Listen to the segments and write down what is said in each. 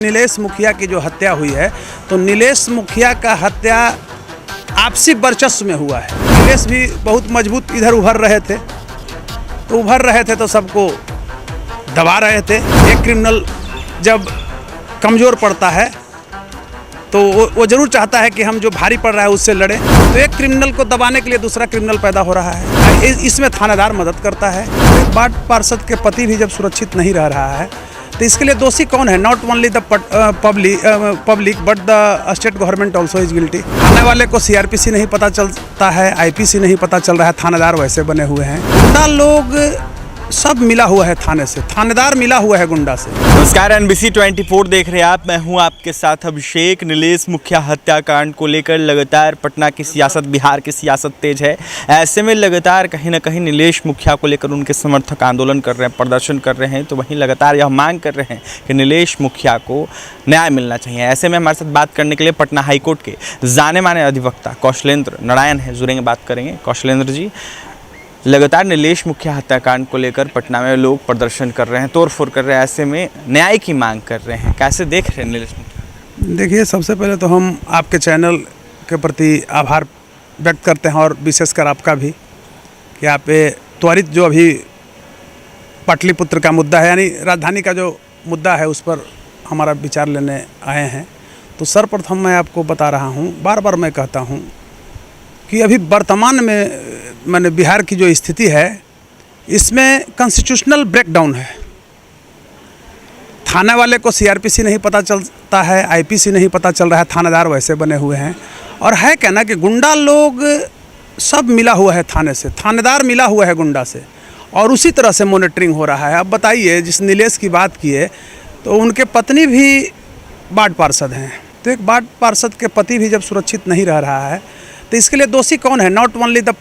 नीलेश मुखिया की जो हत्या हुई है, तो नीलेश मुखिया का हत्या आपसी वर्चस्व में हुआ है। नीलेश भी बहुत मजबूत इधर उभर रहे थे, तो सबको दबा रहे थे। एक क्रिमिनल जब कमज़ोर पड़ता है तो वो ज़रूर चाहता है कि हम जो भारी पड़ रहा है उससे लड़ें। तो एक क्रिमिनल को दबाने के लिए दूसरा क्रिमिनल पैदा हो रहा है। इसमें थानेदार मदद करता है। एक वार्ड पार्षद के पति भी जब सुरक्षित नहीं रह रहा है तो इसके लिए दोषी कौन है? Not only the public but the state government also is guilty. आने वाले को सीआरपीसी नहीं पता चलता है, आईपीसी नहीं पता चल रहा है, थानेदार वैसे बने हुए हैं। गुंडा लोग सब मिला हुआ है थाने से, थानेदार मिला हुआ है गुंडा से। नमस्कार, NBC 24 देख रहे हैं आप। मैं हूं आपके साथ अभिषेक। नीलेश मुखिया हत्याकांड को लेकर लगातार पटना की सियासत, बिहार की सियासत तेज है। ऐसे में लगातार कहीं ना कहीं नीलेश मुखिया को लेकर उनके समर्थक आंदोलन कर रहे हैं, प्रदर्शन कर रहे हैं, तो वहीं लगातार यह मांग कर रहे हैं कि नीलेश मुखिया को न्याय मिलना चाहिए। ऐसे में हमारे साथ बात करने के लिए पटना हाईकोर्ट के जाने माने अधिवक्ता कौशलेंद्र नारायण है, जुड़ेंगे, बात करेंगे। कौशलेंद्र जी, लगातार नीलेश मुखिया हत्याकांड को लेकर पटना में लोग प्रदर्शन कर रहे हैं, तोड़फोड़ कर रहे हैं, ऐसे में न्याय की मांग कर रहे हैं, कैसे देख रहे हैं नीलेश मुखिया? देखिए, सबसे पहले तो हम आपके चैनल के प्रति आभार व्यक्त करते हैं, और विशेषकर आपका भी, कि आप त्वरित जो अभी पाटलिपुत्र का मुद्दा है, यानी राजधानी का जो मुद्दा है, उस पर हमारा विचार लेने आए हैं। तो सर्वप्रथम मैं आपको बता रहा हूँ, बार बार मैं कहता हूँ कि अभी वर्तमान में माने बिहार की जो स्थिति है, इसमें कॉन्स्टिट्यूशनल ब्रेकडाउन है। थाने वाले को सीआरपीसी नहीं पता चलता है, आईपीसी नहीं पता चल रहा है, थानेदार वैसे बने हुए हैं। और है क्या ना कि गुंडा लोग सब मिला हुआ है थाने से, थानेदार मिला हुआ है गुंडा से, और उसी तरह से मॉनिटरिंग हो रहा है। अब बताइए, जिस नीलेश की बात की है, तो उनके पत्नी भी वार्ड पार्षद हैं। तो एक वार्ड पार्षद के पति भी जब सुरक्षित नहीं रह रहा है तो इसके लिए दोषी कौन है? Not only the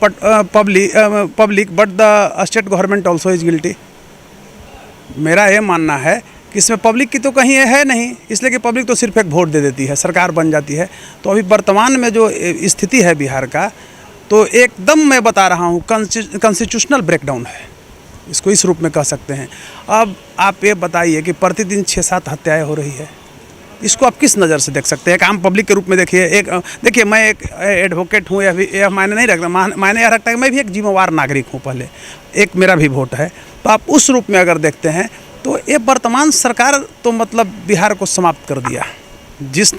public but the state government also is guilty. मेरा ये मानना है कि इसमें पब्लिक की तो कहीं है नहीं, इसलिए कि पब्लिक तो सिर्फ एक वोट दे देती है, सरकार बन जाती है। तो अभी वर्तमान में जो स्थिति है बिहार का, तो एकदम मैं बता रहा हूँ कॉन्स्टिट्यूशनल ब्रेकडाउन है, इसको इस रूप में कह सकते हैं। अब आप ये बताइए कि प्रतिदिन 6-7 हत्याएँ हो रही है, इसको आप किस नज़र से देख सकते हैं? एक आम पब्लिक के रूप में देखिए। देखिए, मैं एक एडवोकेट हूँ, यह मायने नहीं रखता, मायने यह रखता है कि मैं भी एक जिम्मेवार नागरिक हूँ। पहले एक मेरा भी वोट है। तो आप उस रूप में अगर देखते हैं तो ये वर्तमान सरकार तो मतलब बिहार को समाप्त कर दिया। जिस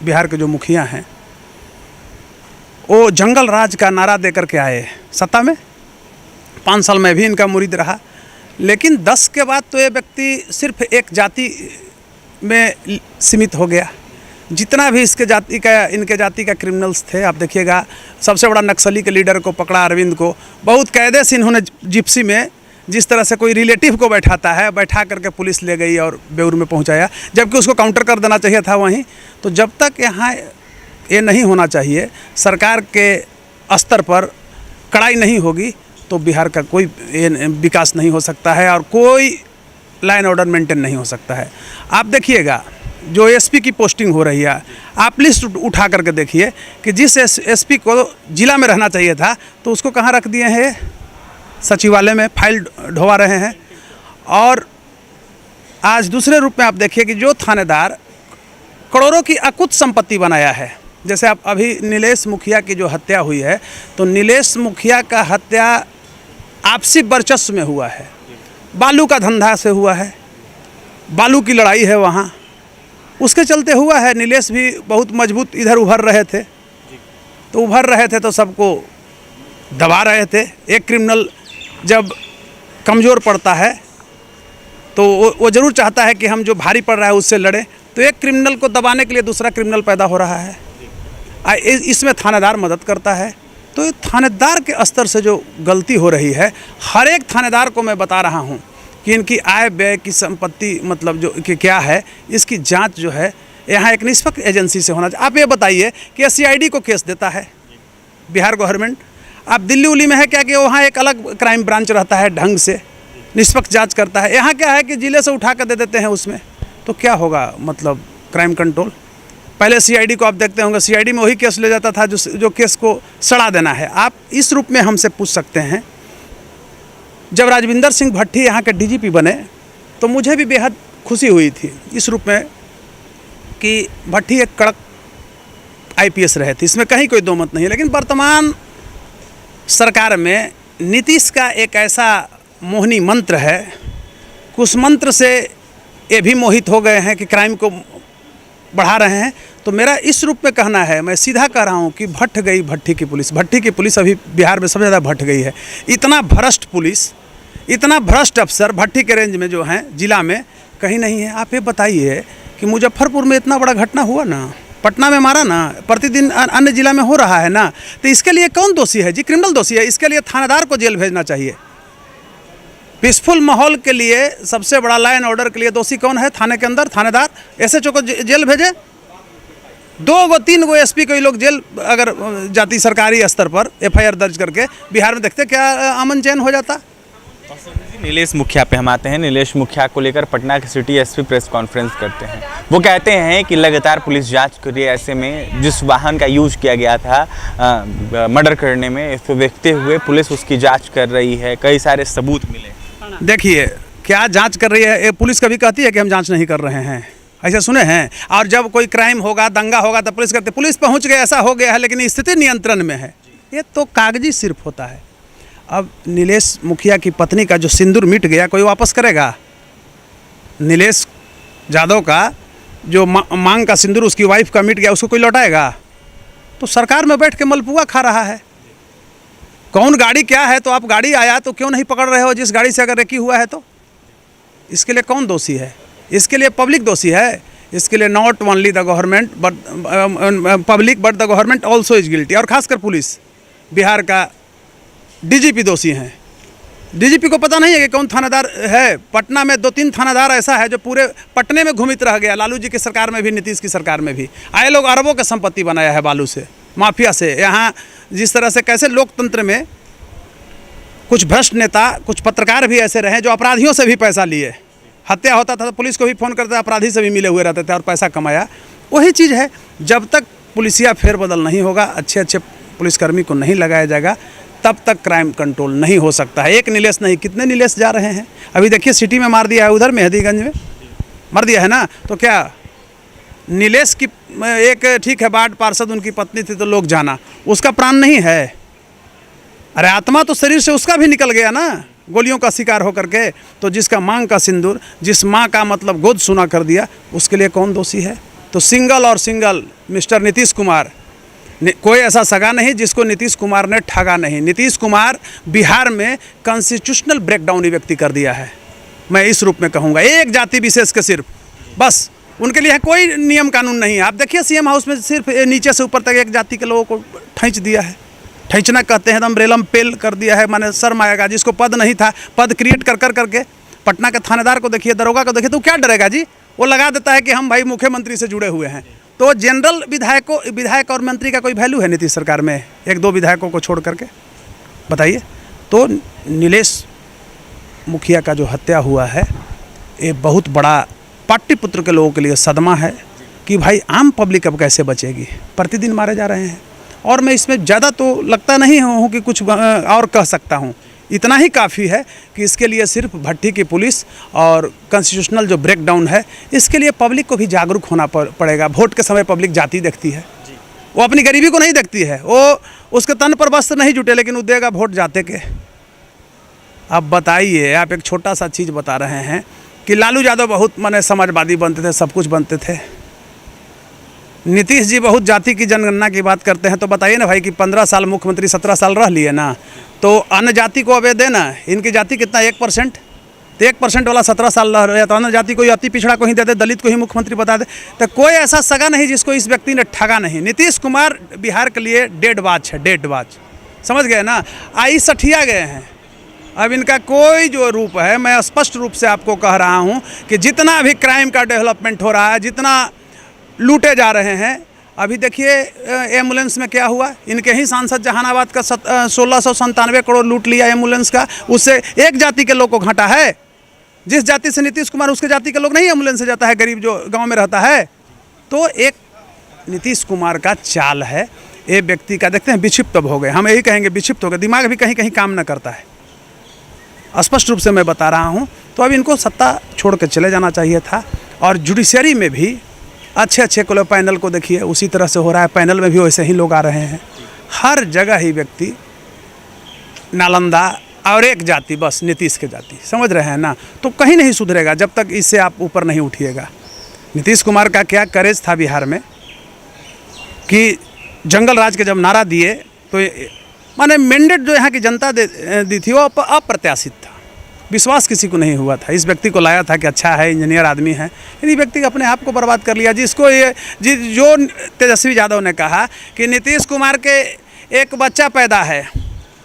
बिहार के जो मुखिया हैं, वो जंगल राज का नारा दे करके आए सत्ता में। 5 साल में भी इनका मुरीद रहा, लेकिन 10 के बाद तो ये व्यक्ति सिर्फ एक जाति में सीमित हो गया। जितना भी इनके जाति का क्रिमिनल्स थे, आप देखिएगा, सबसे बड़ा नक्सली के लीडर को पकड़ा, अरविंद को, बहुत कायदे से इन्होंने जिप्सी में, जिस तरह से कोई रिलेटिव को बैठाता है, बैठा करके पुलिस ले गई और बेऊर में पहुंचाया, जबकि उसको काउंटर कर देना चाहिए था वहीं। तो जब तक यहाँ ये नहीं होना चाहिए, सरकार के स्तर पर कड़ाई नहीं होगी, तो बिहार का कोई विकास नहीं हो सकता है और कोई लाइन ऑर्डर मेंटेन नहीं हो सकता है। आप देखिएगा, जो एसपी की पोस्टिंग हो रही है, आप लिस्ट उठा करके देखिए कि जिस एसपी को जिला में रहना चाहिए था, तो उसको कहाँ रख दिए हैं? सचिवालय में फाइल ढोवा रहे हैं। और आज दूसरे रूप में आप देखिए कि जो थानेदार करोड़ों की अकुत संपत्ति बनाया है, जैसे आप अभी नीलेश मुखिया की जो हत्या हुई है, तो नीलेश मुखिया का हत्या आपसी वर्चस्व में हुआ है, बालू का धंधा से हुआ है, बालू की लड़ाई है वहाँ, उसके चलते हुआ है। नीलेश भी बहुत मजबूत इधर उभर रहे थे, तो सबको दबा रहे थे। एक क्रिमिनल जब कमज़ोर पड़ता है तो वो ज़रूर चाहता है कि हम जो भारी पड़ रहा है उससे लड़ें। तो एक क्रिमिनल को दबाने के लिए दूसरा क्रिमिनल पैदा हो रहा है। इसमें थानेदार मदद करता है। तो थानेदार के स्तर से जो गलती हो रही है, हर एक थानेदार को मैं बता रहा हूँ कि इनकी आय व्यय की संपत्ति मतलब जो कि क्या है, इसकी जांच जो है यहाँ एक निष्पक्ष एजेंसी से होना चाहिए। आप ये बताइए कि CID को केस देता है बिहार गवर्नमेंट। आप दिल्ली उल्ली में है क्या कि वहाँ एक अलग क्राइम ब्रांच रहता है, ढंग से निष्पक्ष जाँच करता है। यहाँ क्या है कि जिले से उठा कर दे देते हैं उसमें। तो क्या होगा मतलब क्राइम कंट्रोल? पहले CID को आप देखते होंगे, CID में वही केस ले जाता था जो केस को सड़ा देना है। आप इस रूप में हमसे पूछ सकते हैं, जब राजविंदर सिंह भट्टी यहाँ के DGP बने, तो मुझे भी बेहद खुशी हुई थी इस रूप में कि भट्टी एक कड़क आईपीएस रहे थे, इसमें कहीं कोई दो मत नहीं है। लेकिन वर्तमान सरकार में नीतीश का एक ऐसा मोहनी मंत्र है कि उस मंत्र से ये भी मोहित हो गए हैं कि क्राइम को बढ़ा रहे हैं। तो मेरा इस रूप में कहना है, मैं सीधा कह रहा हूँ कि भट्ट गई भट्टी की पुलिस। भट्टी की पुलिस अभी बिहार में सबसे ज़्यादा भट्ट गई है। इतना भ्रष्ट पुलिस, इतना भ्रष्ट अफसर भट्टी के रेंज में जो हैं जिला में कहीं नहीं है। आप ये बताइए कि मुजफ्फरपुर में इतना बड़ा घटना हुआ ना, पटना में मारा ना, प्रतिदिन अन्य जिला में हो रहा है ना, तो इसके लिए कौन दोषी है जी? क्रिमिनल दोषी है। इसके लिए थानेदार को जेल भेजना चाहिए। पीसफुल माहौल के लिए सबसे बड़ा लॉ एंड ऑर्डर के लिए दोषी कौन है थाने के अंदर? थानेदार। एसएचओ को जेल भेजे, 2-3 एसपी को लोग जेल अगर जाती सरकारी स्तर पर एफआईआर दर्ज करके, बिहार में देखते क्या अमन चैन हो जाता। नीलेश मुखिया पे हम आते हैं। नीलेश मुखिया को लेकर पटना के सिटी एसपी प्रेस कॉन्फ्रेंस करते हैं। वो कहते हैं कि लगातार पुलिस जांच कर रही है। ऐसे में जिस वाहन का यूज किया गया था मर्डर करने में, इसको देखते हुए पुलिस उसकी जांच कर रही है, कई सारे सबूत मिले। देखिए क्या जांच कर रही है? ये पुलिस कभी कहती है कि हम जांच नहीं कर रहे हैं? ऐसे सुने हैं? और जब कोई क्राइम होगा, दंगा होगा, तो पुलिस कहते पुलिस पहुंच गई, ऐसा हो गया है, लेकिन स्थिति नियंत्रण में है। ये तो कागजी सिर्फ होता है। अब नीलेश मुखिया की पत्नी का जो सिंदूर मिट गया, कोई वापस करेगा? नीलेश यादव का जो मांग का सिंदूर उसकी वाइफ का मिट गया, उसको कोई लौटाएगा? तो सरकार में बैठ के मलपुआ खा रहा है। कौन गाड़ी क्या है, तो आप गाड़ी आया तो क्यों नहीं पकड़ रहे हो जिस गाड़ी से अगर रेकी हुआ है? तो इसके लिए कौन दोषी है? इसके लिए पब्लिक दोषी है। इसके लिए not only the government but public but the government also is guilty. और खासकर पुलिस, बिहार का डीजीपी दोषी हैं। डीजीपी को पता नहीं है कि कौन थानेदार है। पटना में 2-3 थानेदार ऐसा है जो पूरे पटने में घूमित रह गया। लालू जी की सरकार में भी, नीतीश की सरकार में भी आए लोग अरबों की संपत्ति बनाया है बालू से, माफिया से। यहाँ जिस तरह से कैसे लोकतंत्र में कुछ भ्रष्ट नेता, कुछ पत्रकार भी ऐसे रहे जो अपराधियों से भी पैसा लिए। हत्या होता था तो पुलिस को भी फ़ोन करते, अपराधी से भी मिले हुए रहते थे और पैसा कमाया। वही चीज़ है, जब तक पुलिसिया फेरबदल नहीं होगा, अच्छे पुलिसकर्मी को नहीं लगाया जाएगा, तब तक क्राइम कंट्रोल नहीं हो सकता है। एक नीलेश नहीं, कितने नीलेश जा रहे हैं। अभी देखिए सिटी में मार दिया है, उधर मेहदीगंज में मार दिया है ना। तो क्या नीलेश की एक ठीक है वार्ड पार्षद उनकी पत्नी थी तो लोग जाना, उसका प्राण नहीं है? अरे आत्मा तो शरीर से उसका भी निकल गया ना, गोलियों का शिकार होकर के। तो जिसका मांग का सिंदूर, जिस माँ का मतलब गोद सुना कर दिया, उसके लिए कौन दोषी है? तो सिंगल और सिंगल मिस्टर नीतीश कुमार, कोई ऐसा सगा नहीं जिसको नीतीश कुमार ने ठगा नहीं। नीतीश कुमार बिहार में कॉन्स्टिट्यूशनल ब्रेकडाउन ही व्यक्ति कर दिया है, मैं इस रूप में कहूँगा। एक जाति विशेष के सिर्फ बस उनके लिए कोई नियम कानून नहीं है। आप देखिए सीएम हाउस में सिर्फ नीचे से ऊपर तक एक जाति के लोगों को ठैंच दिया है। ठैंचना कहते हैं, एकदम रेलम पेल कर दिया है। माने शर्म आएगा। जिसको पद नहीं था, पद क्रिएट कर करके पटना के थानेदार को देखिए, दरोगा को देखिए, तो क्या डरेगा जी? वो लगा देता है कि हम भाई मुख्यमंत्री से जुड़े हुए हैं। तो जनरल विधायक और मंत्री का कोई वैल्यू है नीतीश सरकार में? 1-2 विधायकों को छोड़ करके बताइए। तो नीलेश मुखिया का जो हत्या हुआ है, ये बहुत बड़ा पाटलिपुत्र के लोगों के लिए सदमा है कि भाई आम पब्लिक अब कैसे बचेगी। प्रतिदिन मारे जा रहे हैं। और मैं इसमें ज़्यादा तो लगता नहीं हूँ कि कुछ और कह सकता हूँ। इतना ही काफ़ी है कि इसके लिए सिर्फ भट्टी की पुलिस और कॉन्स्टिट्यूशनल जो ब्रेकडाउन है, इसके लिए पब्लिक को भी जागरूक होना पड़ेगा। वोट के समय पब्लिक जाति देखती है, वो अपनी गरीबी को नहीं देखती है। वो उसके तन पर वस्त्र नहीं जुटे, लेकिन वो देगा वोट जाते के। अब बताइए, आप एक छोटा सा चीज़ बता रहे हैं कि लालू यादव बहुत माने समाजवादी बनते थे, सब कुछ बनते थे। नीतीश जी बहुत जाति की जनगणना की बात करते हैं। तो बताइए ना भाई कि 15 साल मुख्यमंत्री 17 साल रह लिए ना, तो अन्य जाति को अबे देना। इनकी जाति कितना? 1%। तो 1% वाला 17 साल रह रहा, तो अन्य जाति को, अति पिछड़ा को ही दे दे, दलित को ही मुख्यमंत्री बता दे। तो कोई ऐसा सगा नहीं जिसको इस व्यक्ति ने ठगा नहीं। नीतीश कुमार बिहार के लिए डेड वॉच है, डेड वॉच। समझ गए ना? आई सठिया गए हैं। अब इनका कोई जो रूप है, मैं स्पष्ट रूप से आपको कह रहा हूँ कि जितना भी क्राइम का डेवलपमेंट हो रहा है, जितना लूटे जा रहे हैं, अभी देखिए एम्बुलेंस में क्या हुआ। इनके ही सांसद जहानाबाद का 1697 करोड़ लूट लिया एम्बुलेंस का। उससे एक जाति के लोग को घाटा है। जिस जाति से नीतीश कुमार, उसके जाति के लोग नहीं एम्बुलेंस से जाता है, गरीब जो गांव में रहता है। तो एक नीतीश कुमार का चाल है। ये व्यक्ति का देखते हैं विक्षिप्त हो गए, हम यही कहेंगे विक्षिप्त हो गए। दिमाग भी कहीं कहीं काम न करता है। स्पष्ट रूप से मैं बता रहा हूँ। तो अब इनको सत्ता छोड़ के चले जाना चाहिए था। और जुडिशरी में भी अच्छे अच्छे को पैनल को देखिए, उसी तरह से हो रहा है। पैनल में भी वैसे ही लोग आ रहे हैं। हर जगह ही व्यक्ति नालंदा और एक जाति, बस नीतीश के जाति, समझ रहे हैं ना। तो कहीं नहीं सुधरेगा जब तक इससे आप ऊपर नहीं उठिएगा। नीतीश कुमार का क्या करेज था बिहार में कि जंगल राज के जब नारा दिए तो माने मैंडेट जो यहाँ की जनता दी थी वो अप्रत्याशित था। विश्वास किसी को नहीं हुआ था। इस व्यक्ति को लाया था कि अच्छा है, इंजीनियर आदमी है। इन्हीं व्यक्ति ने अपने आप को बर्बाद कर लिया। जिसको ये जो तेजस्वी यादव ने कहा कि नीतीश कुमार के एक बच्चा पैदा है,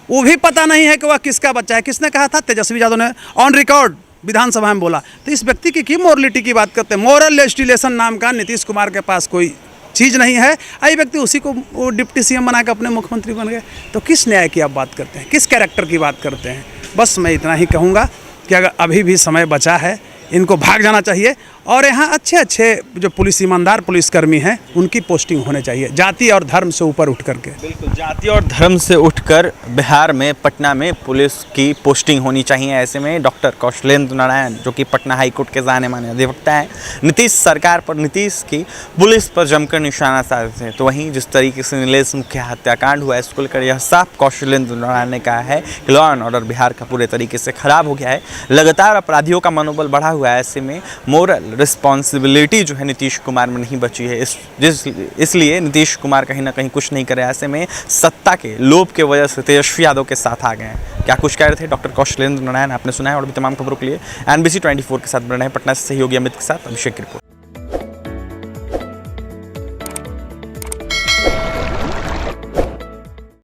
वो भी पता नहीं है कि वह किसका बच्चा है। किसने कहा था? तेजस्वी यादव ने ऑन रिकॉर्ड विधानसभा में बोला। तो इस व्यक्ति की मोरलिटी की बात करते हैं। मोरल लेजिस्लेशन नाम का नीतीश कुमार के पास कोई चीज़ नहीं है। आई व्यक्ति उसी को वो डिप्टी सीएम बना के अपने मुख्यमंत्री बन गए। तो किस न्याय की आप बात करते हैं? किस कैरेक्टर की बात करते हैं? बस मैं इतना ही कहूँगा कि अगर अभी भी समय बचा है, इनको भाग जाना चाहिए। और यहाँ अच्छे अच्छे जो पुलिस, ईमानदार पुलिसकर्मी हैं, उनकी पोस्टिंग होने चाहिए, जाति और धर्म से ऊपर उठ करके। बिल्कुल, जाति और धर्म से उठकर बिहार में, पटना में पुलिस की पोस्टिंग होनी चाहिए। ऐसे में डॉक्टर कौशलेंद्र नारायण, जो कि पटना हाई कोर्ट के जाने माने अधिवक्ता हैं, नीतीश सरकार पर, नीतीश की पुलिस पर जमकर निशाना साधते हैं। तो वहीं जिस तरीके से नीलेश मुखिया हत्याकांड हुआ है, इसको लेकर यह साफ कौशलेंद्र नारायण ने कहा है कि लॉ एंड ऑर्डर बिहार का पूरे तरीके से खराब हो गया है। लगातार अपराधियों का मनोबल बढ़ा हुआ है। ऐसे में मोरल रिस्पॉन्सिबिलिटी जो है नीतीश कुमार में नहीं बची है। इसलिए नीतीश कुमार कहीं ना कहीं कुछ नहीं करे। ऐसे में सत्ता के लोभ के वजह से तेजस्वी यादव के साथ आ गए हैं। क्या कुछ कह रहे थे डॉक्टर कौशलेंद्र नारायण, आपने सुना है। और भी तमाम खबरों के लिए NBC 24 के साथ बने हैं। पटना से सहयोगी अमित के साथ अभिषेक की रिपोर्ट।